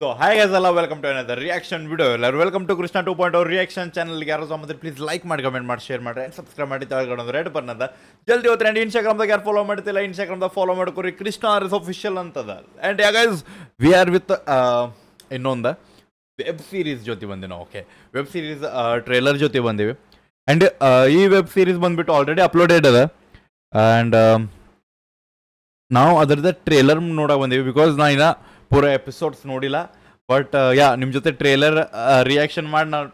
So, hi guys, hello, welcome to another reaction video. Welcome to Krishna 2.0 reaction channel. ಯಾರು ಸಹ please like ಮಾಡಿ, comment ಮಾಡಿ, share ಮಾಡಿ, and subscribe ಮಾಡಿ. ತಗೊಳ್ಳೋದು ರೆಡ್ ಬನ್ನದ ಜಲ್ದಿ ಹೋಗ್ತಾರೆ. ಅಂಡ್ ಇನ್ಸ್ಟಾಗ್ರಾಮ್ದಾಗ ಯಾರು ಫಾಲೋ ಮಾಡ್ತಿಲ್ಲ, ಇನ್ಸ್ಟಾಗ್ರಾಮ್ದಾಗ ಫಾಲೋ ಮಾಡ್ಕೊರಿ. ಕೃಷ್ಣ ಆರ್ ಆಫಿಷಿಯಲ್ ಅಂತದ. And yeah guys, we are with ಇನ್ನೊಂದು ವೆಬ್ ಸೀರೀಸ್ ಜೊತೆ ಬಂದಿವಿ ನಾವು. ಓಕೆ, ವೆಬ್ ಸೀರೀಸ್ ಟ್ರೇಲರ್ ಜೊತೆ ಬಂದಿವಿ. ಆ್ಯಂಡ್ ಈ ವೆಬ್ ಸೀರೀಸ್ ಬಂದ್ಬಿಟ್ಟು ಆಲ್ರೆಡಿ ಅಪ್ಲೋಡೆಡ್ ಅದ. ಆ್ಯಂಡ್ ನಾವು ಅದರದ ಟ್ರೇಲರ್ ನೋಡಕ್ಕೆ ಬಂದೀವಿ. ಬಿಕಾಸ್ ನಾ ಇನ್ನ ಪೂರ ಎಪಿಸೋಡ್ಸ್ ನೋಡಿಲ್ಲ. ಬಟ್ ಯಾ ನಿಮ್ಮ ಜೊತೆ ಟ್ರೇಲರ್ ರಿಯಾಕ್ಷನ್ ಮಾಡಿ ನಾನು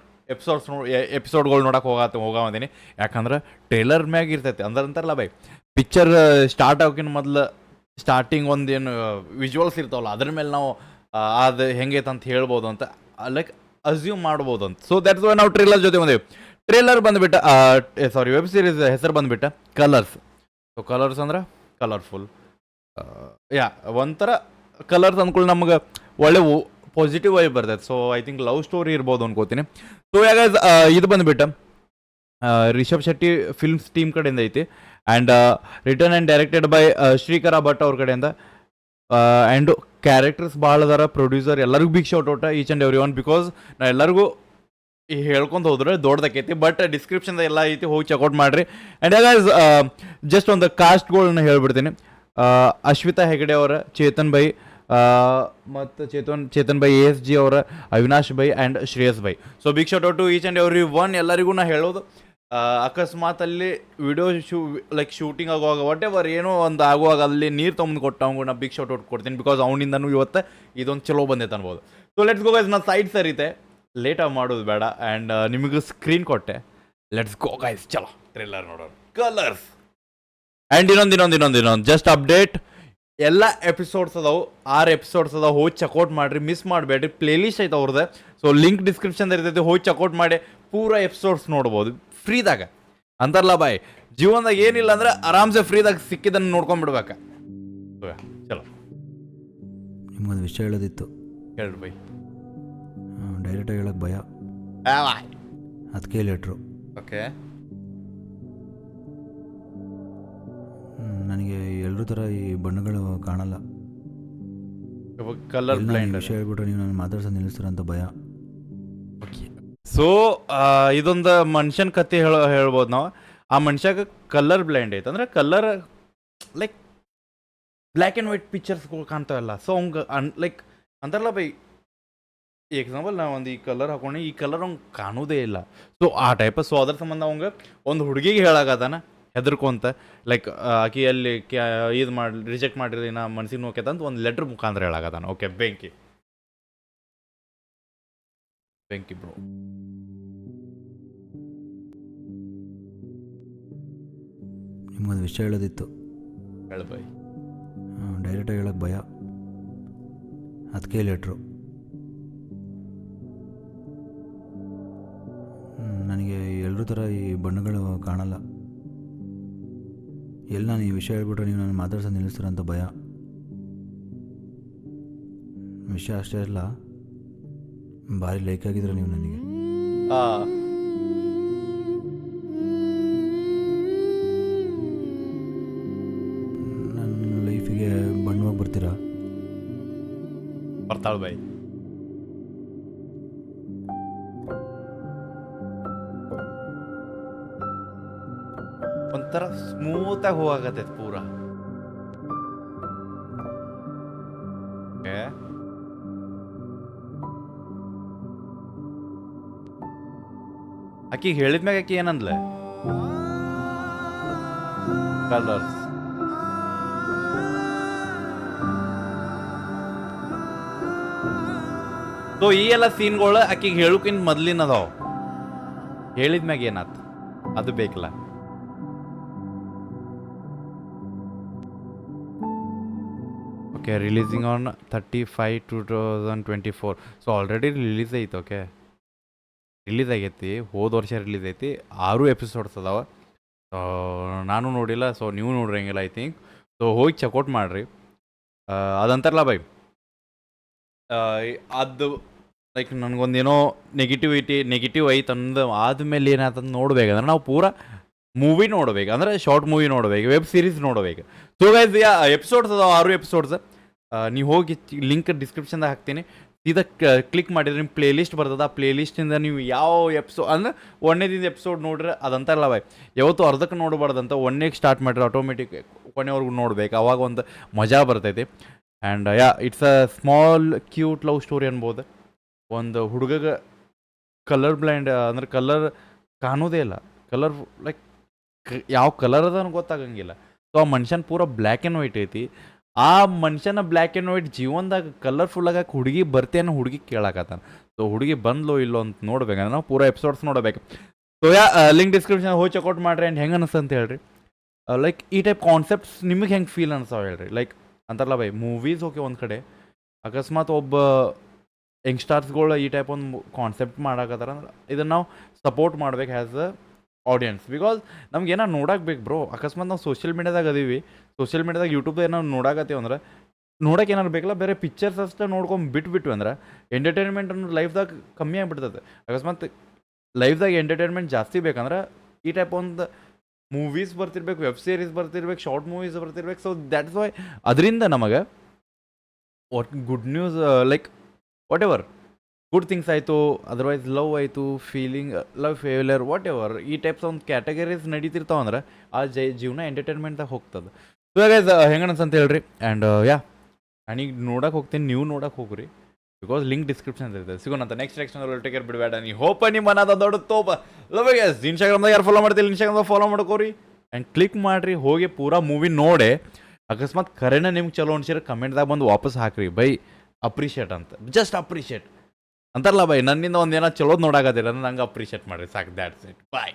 ಎಪಿಸೋಡ್ಗಳು ನೋಡಕ್ಕೆ ಹೋಗಂದೀನಿ. ಯಾಕಂದ್ರೆ ಟ್ರೇಲರ್ ಮ್ಯಾಗ ಇರ್ತೈತಿ ಅಂತಾರಲ್ಲ ಬೈ, ಪಿಕ್ಚರ್ ಸ್ಟಾರ್ಟ್ ಆಗೋಕ್ಕಿಂತ ಮೊದಲು ಸ್ಟಾರ್ಟಿಂಗ್ ಒಂದು ಏನು ವಿಜುವಲ್ಸ್ ಇರ್ತಾವಲ್ಲ, ಅದ್ರ ಮೇಲೆ ನಾವು ಅದು ಹೆಂಗೈತೆ ಅಂತ ಹೇಳ್ಬೋದು ಅಂತ, ಲೈಕ್ ಅಸ್ಯೂಮ್ ಮಾಡ್ಬೋದು ಅಂತ. ಸೊ ದ್ಯಾಟ್ಸ್ ವೈ ನಾವು ಟ್ರೇಲರ್ ಜೊತೆ ಬಂದೇವಿ. ಟ್ರೇಲರ್ ಬಂದುಬಿಟ್ಟು ವೆಬ್ ಸೀರೀಸ್ ಹೆಸರು ಬಂದುಬಿಟ್ಟು ಕಲರ್ಸ್. ಸೊ ಕಲರ್ಸ್ ಅಂದ್ರೆ ಕಲರ್ಫುಲ್, ಯಾ ಒಂಥರ ಕಲರ್ಸ್ ಅಂದ್ಕೊಳ್ಳಿ ನಮ್ಗೆ ಒಳ್ಳೆ ಪಾಸಿಟಿವ್ ಆಗಿ ಬರ್ತೈತೆ. So I think love story ಇರ್ಬೋದು ಅನ್ಕೋತೀನಿ. ಸೊ ಯಾಗ ಇದು ಬಂದುಬಿಟ್ಟು ರಿಷಬ್ ಶೆಟ್ಟಿ ಫಿಲ್ಮ್ಸ್ ಟೀಮ್ ಕಡೆಯಿಂದ ಐತಿ. And return and directed by Shrikara Bhat ಅವ್ರ ಕಡೆಯಿಂದ. ಆ್ಯಂಡ್ ಕ್ಯಾರೆಕ್ಟರ್ಸ್ ಭಾಳ ಅದಾರ. ಪ್ರೊಡ್ಯೂಸರ್ ಎಲ್ಲರಿಗೂ big shout out each and every one. Because ನಾ ಎಲ್ಲರಿಗೂ ಹೇಳ್ಕೊಂಡು ಹೋದ್ರೆ ದೊಡ್ಡದಕ್ಕೈತಿ. ಬಟ್ ಡಿಸ್ಕ್ರಿಪ್ಷನ್ದಾಗ ಎಲ್ಲ ಐತಿ, ಹೋಗಿ ಚೆಕ್ಔಟ್ ಮಾಡಿರಿ. ಆ್ಯಂಡ್ ಯಾಗ ಜಸ್ಟ್ ಒಂದು ಕಾಸ್ಟ್ಗಳನ್ನ ಹೇಳ್ಬಿಡ್ತೀನಿ. ಅಶ್ವಿತಾ ಹೆಗಡೆ ಅವರ, ಚೇತನ್ ಬೈ ಮತ್ತು ಚೇತನ್ ಬೈ, ASG ಅವರ, ಅವಿನಾಶ್ ಬೈ ಆ್ಯಂಡ್ ಶ್ರೇಯಸ್ ಬೈ. So big shout out to each and every one. ಎಲ್ಲರಿಗೂ ನಾ ಹೇಳೋದು, ಅಕಸ್ಮಾತ್ ಅಲ್ಲಿ ವಿಡಿಯೋ ಲೈಕ್ ಶೂಟಿಂಗ್ ಆಗುವಾಗ ವಾಟ್ ಎವರ್ ಏನೋ ಒಂದು ಆಗುವಾಗ ಅಲ್ಲಿ ನೀರು ತೊಗೊಂಡು ಕೊಟ್ಟವಂಗೂ ನಾ ಬಿಗ್ ಶಾಟ್ ಔಟ್ ಕೊಡ್ತೀನಿ. ಬಿಕಾಸ್ ಅವನಿಂದನೂ ಇವತ್ತು ಇದೊಂದು ಚಲೋ ಬಂದೈತೆ ಅನ್ಬೋದು. So let's go guys. ನಾನು ಸೈಡ್ ಸರಿತೆ, ಲೇಟಾಗಿ ಮಾಡೋದು ಬೇಡ. ಆ್ಯಂಡ್ ನಿಮಗೆ ಸ್ಕ್ರೀನ್ ಕೊಟ್ಟೆ. ಲೆಟ್ಸ್ ಗೋ ಗೈಸ್, ಚಲೋ ಟ್ರೇಲರ್ ನೋಡೋರು. ಕಲರ್ಸ್. ಆ್ಯಂಡ್ ಇನ್ನೊಂದು ಜಸ್ಟ್ ಅಪ್ಡೇಟ್, ಎಲ್ಲ ಎಪಿಸೋಡ್ಸ್ ಅದಾವೆ, 6 ಎಪಿಸೋಡ್ಸ್ ಅದಾವೆ. ಹೋಗಿ ಚೆಕ್ಔಟ್ ಮಾಡಿರಿ, ಮಿಸ್ ಮಾಡಬೇಡ್ರಿ. ಪ್ಲೇಲಿಸ್ಟ್ ಐತೆ ಅವ್ರದ್ದು. ಸೊ ಲಿಂಕ್ ಡಿಸ್ಕ್ರಿಪ್ಷನ್ ಇರ್ತೈತಿ, ಹೋಗಿ ಚೆಕ್ಔಟ್ ಮಾಡಿ ಪೂರ ಎಪಿಸೋಡ್ಸ್ ನೋಡ್ಬೋದು ಫ್ರೀದಾಗ. ಅಂತಾರಲ್ಲ ಬಾಯ್, ಜೀವನದಾಗ ಏನಿಲ್ಲ ಅಂದ್ರೆ ಆರಾಮ್ಸೆ ಫ್ರೀದಾಗ ಸಿಕ್ಕಿದ್ದನ್ನು ನೋಡ್ಕೊಂಡ್ಬಿಡ್ಬೇಕು. ಚಲೋ, ನಿಮ್ಗೊಂದು ವಿಷಯ ಹೇಳೋದಿತ್ತು. ಹೇಳ್ರಿ ಬೈ. ಡೈರೆಕ್ಟಾಗಿ ಹೇಳೋಕ್ಕೆ ಭಯ, ಅದಕ್ಕೆ ಲೆಟ್ರು. ಓಕೆ, ನನಗೆ ಎಲ್ಲರೂ ಥರ ಈ ಬಣ್ಣಗಳು ಕಾಣಲ್ಲ. ಕಲರ್ ಬ್ಲೈಂಡ್ ವಿಷಯ ಹೇಳ್ಬಿಟ್ರೆ ನೀವು ನಾನು ಮಾತಾಡ್ಸೋದು ನಿಲ್ಲಿಸ್ತೀರ ಅಂತ ಭಯ. ಸೊ ಇದೊಂದು ಮನುಷ್ಯನ ಕತೆ ಹೇಳ್ಬೋದು ನಾವು. ಆ ಮನುಷ್ಯಾಗ ಕಲರ್ ಬ್ಲೈಂಡ್ ಐತೆ. ಅಂದ್ರೆ colour like black and white ಪಿಕ್ಚರ್ಸ್ಗಳು ಕಾಣ್ತಾವಲ್ಲ. ಸೊ ಅವ್ಗೆ ಲೈಕ್ ಅಂತಾರಲ್ಲ ಬೈ, ಎಕ್ಸಾಂಪಲ್ ನಾವು ಒಂದು ಈ ಕಲರ್ ಹಾಕೊಂಡು ಈ ಕಲರ್ ಅವ್ಗೆ ಕಾಣೋದೇ ಇಲ್ಲ. ಸೊ ಆ ಟೈಪ್. ಸೊ ಅದ್ರ ಸಂಬಂಧ ಅವಂಗೆ ಒಂದು ಹುಡುಗಿಗೆ ಹೇಳಾಗದಾನ ಹೆದರ್ಕೊಂತ, ಲೈಕ್ ಆಕಿ ಅಲ್ಲಿ ಇದು ಮಾಡಿ ರಿಜೆಕ್ಟ್ ಮಾಡಿರಿ, ನಾ ಮನ್ಸಿಗೆ ನೋಕೈತೆ ಅಂತ ಒಂದು ಲೆಟ್ರ್ ಮುಖಾಂತರ ಹೇಳಾಗದಾನ. ಓಕೆ, ಬೆಂಕಿ ಬ್ರೋ. ನಿಮ್ಗೊಂದು ವಿಷಯ ಹೇಳೋದಿತ್ತು. ಹೇಳ ಬೈ. ಡೈರೆಕ್ಟಾಗಿ ಹೇಳೋಕ್ಕೆ ಭಯ, ಅದಕ್ಕೆ ಲೆಟ್ರು. ನನಗೆ ಎಲ್ಲರೂ ಥರ ಈ ಬಣ್ಣಗಳು ಕಾಣಲ್ಲ. ಎಲ್ಲಿ ನಾನು ಈ ವಿಷಯ ಹೇಳ್ಬಿಟ್ರೆ ನೀವು ನಾನು ಮಾತಾಡ್ಸೋದು ನಿಲ್ಲಿಸ್ತೀರ ಅಂತ ಭಯ. ವಿಷಯ ಅಷ್ಟೇ ಅಲ್ಲ, ಭಾರಿ ಲೈಕ್ ಆಗಿದ್ರೆ ನೀವು ನನಗೆ. ನನ್ನ ಲೈಫಿಗೆ ಬಣ್ಣವಾಗಿ ಬರ್ತೀರಾ? ಬರ್ತಾಳ ಬೈ. ಒಂಥರ ಸ್ಮೂತಾಗಿ ಹೋಗಾಕತ್ತೈತೆ ಪೂರ. ಆಕಿ ಹೇಳಿದ್ಮ್ಯಾಗ ಆಕಿ ಏನಂದ್ಲೆ? ಕಲರ್ಸ್. ಸೊ ಈ ಎಲ್ಲ ಸೀನ್ಗಳು ಆಕಿಗೆ ಹೇಳೋಕ್ಕಿಂತ ಮೊದ್ಲಿನ ಅದಾವ. ಹೇಳಿದ್ಮ್ಯಾಗ ಏನಾತ ಅದು ಬೇಕಲ್ಲ. Okay, releasing on 30/5/2024. So already release ಐತೆ. ಓಕೆ, ರಿಲೀಸ್ ಆಗೈತಿ, ಹೋದ ವರ್ಷ ರಿಲೀಸ್ ಐತಿ. 6 ಎಪಿಸೋಡ್ಸ್ ಅದಾವ. ನಾನು ನೋಡಿಲ್ಲ, ಸೊ ನೀವು ನೋಡ್ರಂಗಿಲ್ಲ ಐ ಥಿಂಕ್. ಸೊ ಹೋಗಿ ಚೆಕ್ಔಟ್ ಮಾಡಿರಿ. ಅದಂತಾರಲ್ಲ ಬೈ, ಅದು ಲೈಕ್ ನನಗೊಂದೇನೋ ನೆಗೆಟಿವ್ ಐತೆ ಅಂದು ಆದಮೇಲೆ ಏನಾಯ್ತಂದು ನೋಡ್ಬೇಕಂದ್ರೆ ನಾವು ಪೂರ ಮೂವಿ ನೋಡ್ಬೇಕು, ಅಂದರೆ ಶಾರ್ಟ್ ಮೂವಿ ನೋಡ್ಬೇಕು, ವೆಬ್ ಸೀರೀಸ್ ನೋಡ್ಬೇಕು. ಸೊ ಗೈಸ್, ಎಪಿಸೋಡ್ಸ್ ಅದಾವ, 6 ಎಪಿಸೋಡ್ಸ್. ನೀವು ಹೋಗಿ ಲಿಂಕ್ ಡಿಸ್ಕ್ರಿಪ್ಷನ್ದಾಗ ಹಾಕ್ತೀನಿ, ಸೀದಾ ಕ್ಲಿಕ್ ಮಾಡಿದ್ರೆ ನಿಮ್ಮ ಪ್ಲೇ ಲಿಸ್ಟ್ ಬರ್ತದೆ. ಆ ಪ್ಲೇ ಲಿಸ್ಟಿಂದ ನೀವು ಯಾವ ಎಪಿಸೋಡ್ ಅಂದ್ರೆ ಒಂದನೇದಿಂದ ಎಪಿಸೋಡ್ ನೋಡ್ರೆ ಅದಂತ ಅಲ್ಲ ಬಾಯ್, ಯಾವತ್ತು ಅರ್ಧಕ್ಕೆ ನೋಡಬಾರ್ದಂತ, ಒಂದನೇಗೆ ಸ್ಟಾರ್ಟ್ ಮಾಡಿದ್ರೆ ಆಟೋಮೆಟಿಕ್ ಕೊನೆವರೆಗೂ ನೋಡ್ಬೇಕು, ಅವಾಗ ಒಂದು ಮಜಾ ಬರ್ತೈತಿ. And it's a small cute love story ಅನ್ಬೋದು. ಒಂದು ಹುಡುಗಗೆ ಕಲರ್ ಬ್ಲೈಂಡ್ ಅಂದ್ರೆ ಕಲರ್ ಕಾಣೋದೇ ಇಲ್ಲ, ಕಲರ್ ಲೈಕ್ ಯಾವ ಕಲರ್ ಅದ ಗೊತ್ತಾಗಂಗಿಲ್ಲ. ಸೊ ಆ ಮನುಷ್ಯನ ಪೂರ ಬ್ಲ್ಯಾಕ್ ಆ್ಯಂಡ್ ವೈಟ್ ಐತಿ. ಆ ಮನುಷ್ಯನ ಬ್ಲ್ಯಾಕ್ ಆ್ಯಂಡ್ ವೈಟ್ ಜೀವನದಾಗ ಕಲರ್ಫುಲ್ ಆಗಾಕ ಹುಡುಗಿ ಬರ್ತೇನೋ ಹುಡುಗಿ ಕೇಳಾಕತ್ತಾನ. ಸೊ ಹುಡುಗಿ ಬಂದ್ಲೋ ಇಲ್ಲೋ ಅಂತ ನೋಡ್ಬೇಕಂದ್ರೆ ನಾವು ಪೂರ ಎಪಿಸೋಡ್ಸ್ ನೋಡಬೇಕು. ಸೊ ಲಿಂಕ್ ಡಿಸ್ಕ್ರಿಪ್ಷನ್ ಹೋಗಿ ಚೆಕ್ಔಟ್ ಮಾಡಿರಿ. ಆ್ಯಂಡ್ ಹೆಂಗೆ ಅನಿಸ್ತು ಅಂತ ಹೇಳ್ರಿ. ಲೈಕ್ ಈ ಟೈಪ್ ಕಾನ್ಸೆಪ್ಟ್ಸ್ ನಿಮಗೆ ಹೆಂಗೆ ಫೀಲ್ ಅನ್ಸಾವ ಹೇಳ್ರಿ. ಲೈಕ್ ಅಂತಾರಲ್ಲ ಬೈ, ಮೂವೀಸ್ ಓಕೆ ಒಂದು ಕಡೆ, ಅಕಸ್ಮಾತ್ ಒಬ್ಬ ಯಂಗ್ಸ್ಟಾರ್ಸ್ಗಳು ಈ ಟೈಪ್ ಒಂದು ಕಾನ್ಸೆಪ್ಟ್ ಮಾಡಾಕತ್ತಾರ ಅಂದ್ರೆ ಇದನ್ನು ನಾವು ಸಪೋರ್ಟ್ ಮಾಡ್ಬೇಕು ಆ್ಯಸ್ ಅ ಆಡಿಯನ್ಸ್. ಬಿಕಾಸ್ ನಮ್ಗೆ ಏನೋ ನೋಡಕ್ಕೆ ಬೇಕು ಬ್ರೋ. ಅಕಸ್ಮಾತ್ ನಾವು ಸೋಷಿಯಲ್ ಮೀಡ್ಯಾದಾಗ ಅದೀವಿ, ಸೋಷಿಯಲ್ ಮೀಡ್ಯಾದಾಗ ಯೂಟ್ಯೂಬ್ದಾಗ ಏನೋ ನೋಡಾಕತ್ತೀವಿ ಅಂದ್ರೆ ನೋಡೋಕೆ ಏನಾರು ಬೇಕಲ್ಲ, ಬೇರೆ ಪಿಕ್ಚರ್ಸ್ ಅಷ್ಟೇ ನೋಡ್ಕೊಂಡು ಬಿಟ್ಬಿಟ್ವಿ ಅಂದ್ರೆ ಎಂಟರ್ಟೈನ್ಮೆಂಟ್ ಅನ್ನೋ ಲೈಫ್ದಾಗ ಕಮ್ಮಿ ಆಗಿಬಿಡ್ತದೆ. ಅಕಸ್ಮಾತ್ ಲೈಫ್ದಾಗ ಎಂಟರ್ಟೈನ್ಮೆಂಟ್ ಜಾಸ್ತಿ ಬೇಕಂದ್ರೆ ಈ ಟೈಪ್ ಒಂದು ಮೂವೀಸ್ ಬರ್ತಿರ್ಬೇಕು, ವೆಬ್ ಸೀರೀಸ್ ಬರ್ತಿರ್ಬೇಕು, ಶಾರ್ಟ್ ಮೂವೀಸ್ ಬರ್ತಿರ್ಬೇಕು. ಸೊ ದ್ಯಾಟ್ಸ್ ವೈ ಅದರಿಂದ ನಮಗೆ what good news, like whatever good things ಆಯಿತು, ಅದರ್ವೈಸ್ ಲವ್ ಆಯಿತು, feeling, love failure, whatever ಈ ಟೈಪ್ಸ್ ಒಂದು ಕ್ಯಾಟಗರೀಸ್ ನಡೀತಿರ್ತಾವೆ ಅಂದ್ರೆ ಆ ಜೀವನ ಎಂಟರ್ಟೈನ್ಮೆಂಟ್ದಾಗ ಹೋಗ್ತದೆ. ಸೊ ಗೈಸ್ ಹೆಂಗೆ ಅಂತ ಹೇಳ್ರಿ. ಆ್ಯಂಡ್ ನಾನೀಗ ನೋಡಕ್ಕೆ ಹೋಗ್ತೀನಿ, ನೀವು ನೋಡಕ್ಕೆ ಹೋಗ್ರಿ. ಬಿಕಾಸ್ ಲಿಂಕ್ ಡಿಸ್ಕ್ರಿಪ್ಷನ್ ಇರ್ತದೆ. ಸಿಗೋಣಂತ ನೆಕ್ಸ್ಟ್ ಸೆಕ್ಷನ್ ಟೇಕ್ ಕೇರ್, ಬಿಡಬೇಡ ನೀ ಹೋಪ ನಿಮ್ಮ ಮನದ ದೊಡ್ಡ ತೋಪ ಲವ್. ಗೈಸ್ ಇನ್ಸ್ಟಾಗ್ರಾಮ್ದಾಗ ಯಾರು ಫಾಲೋ ಮಾಡ್ತಿಲ್ಲ, ಇನ್ಸ್ಟಾಗ್ರಾಮ್ದಾಗ ಫಾಲೋ ಮಾಡ್ಕೋರಿ ಆ್ಯಂಡ್ ಕ್ಲಿಕ್ ಮಾಡಿರಿ. ಹೋಗಿ ಪೂರಾ ಮೂವಿ ನೋಡೆ, ಅಕಸ್ಮಾತ್ ಕರೆನ ನಿಮ್ಗೆ ಚಲೋ ಅನ್ಸಿರ ಕಮೆಂಟ್ದಾಗ ಬಂದು ವಾಪಸ್ ಹಾಕ್ರಿ ಬೈ, ಅಪ್ರಿಷಿಯೇಟ್ ಅಂತ, ಜಸ್ಟ್ ಅಪ್ರಿಷಿಯೇಟ್ ಅಂತಾರಲ್ಲ ಬೈ. ನನ್ನಿಂದ ಒಂದೇನೋ ಚಲೋದು ನೋಡಾಕತ್ತೀರ ಅಂದ್ರೆ ನಂಗೆ ಅಪ್ರಿಷಿಯೇಟ್ ಮಾಡಿರಿ ಸಾಕು. That's it, bye.